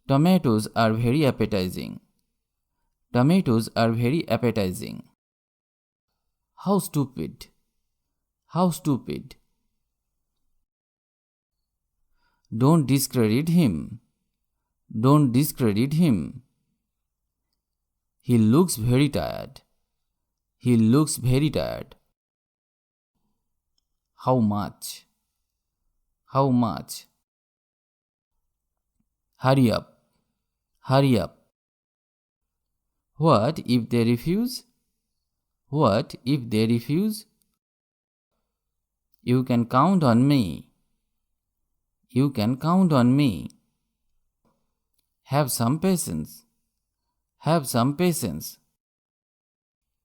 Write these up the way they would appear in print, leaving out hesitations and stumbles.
Tomatoes are very appetizing. Tomatoes are very appetizing. How stupid. How stupid. Don't discredit him. Don't discredit him. He looks very tired. He looks very tired. How much? How much? Hurry up. Hurry up. What if they refuse? What if they refuse? You can count on me. You can count on me. Have some patience. Have some patience.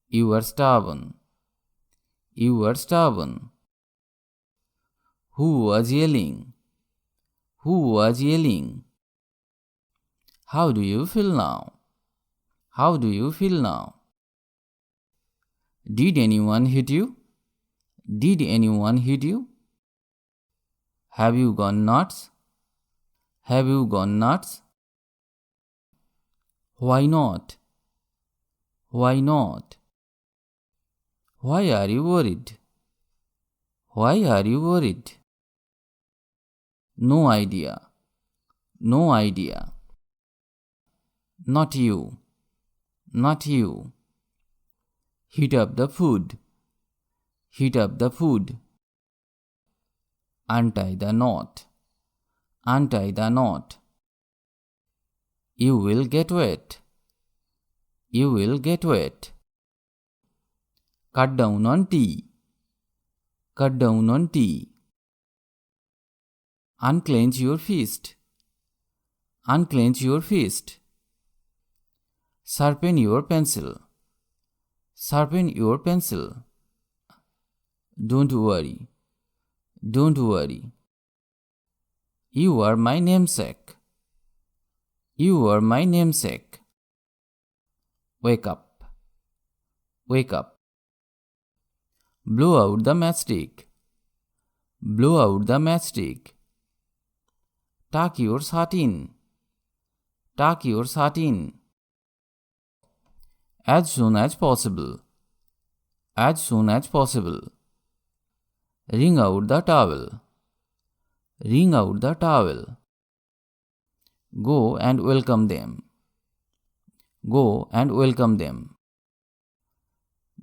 You are stubborn. You are stubborn. Who was yelling? Who was yelling? How do you feel now? How do you feel now? Did anyone hit you? Did anyone hit you? Have you gone nuts? Have you gone nuts? Why not? Why not? Why are you worried? Why are you worried? No idea. No idea. Not you. Not you. Heat up the food. Heat up the food. Untie the knot. Untie the knot. You will get wet. You will get wet. Cut down on tea. Cut down on tea. Unclench your fist. Unclench your fist. Sharpen your pencil. Sharpen your pencil. Don't worry. Don't worry. You are my namesake. You are my namesake. Wake up. Wake up. Blow out the matchstick. Blow out the matchstick. Tuck your satin. Tuck your satin. As soon as possible. As soon as possible. Wring out the towel. Wring out the towel. Go and welcome them. Go and welcome them.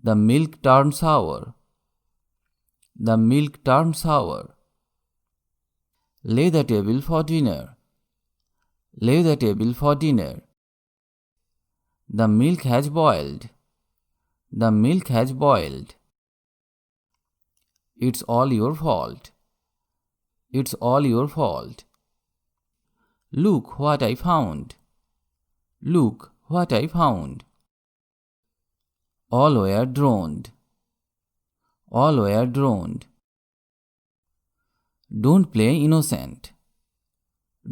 The milk turned sour. The milk turned sour. Lay the table for dinner. Lay the table for dinner. The milk has boiled. The milk has boiled. It's all your fault. It's all your fault. Look what I found. Look what I found. All were drowned. All were drowned. Don't play innocent.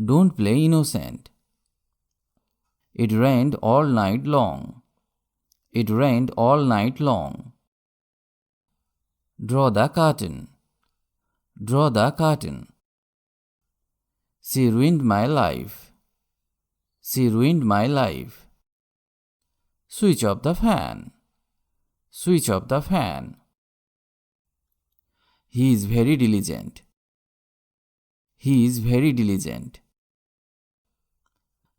Don't play innocent. It rained all night long. It rained all night long. Draw the curtain. Draw the curtain. She ruined my life. She ruined my life. Switch off the fan. Switch off the fan. He is very diligent. He is very diligent.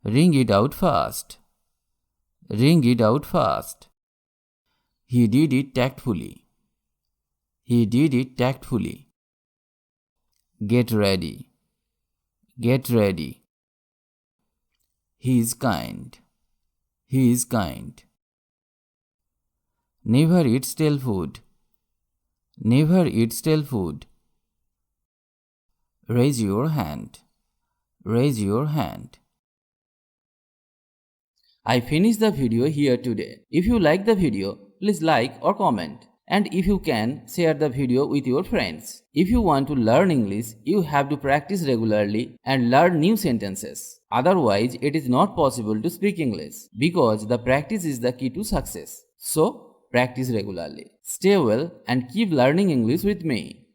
Wring it out fast. Wring it out fast. He did it tactfully. He did it tactfully. Get ready. Get ready. He is kind. He is kind. Never eat stale food. Never eat stale food. Raise your hand. Raise your hand. I finished the video here today. If you like the video, please like or comment. And if you can, share the video with your friends. If you want to learn English, you have to practice regularly and learn new sentences. Otherwise, it is not possible to speak English because the practice is the key to success. So, practice regularly. Stay well and keep learning English with me.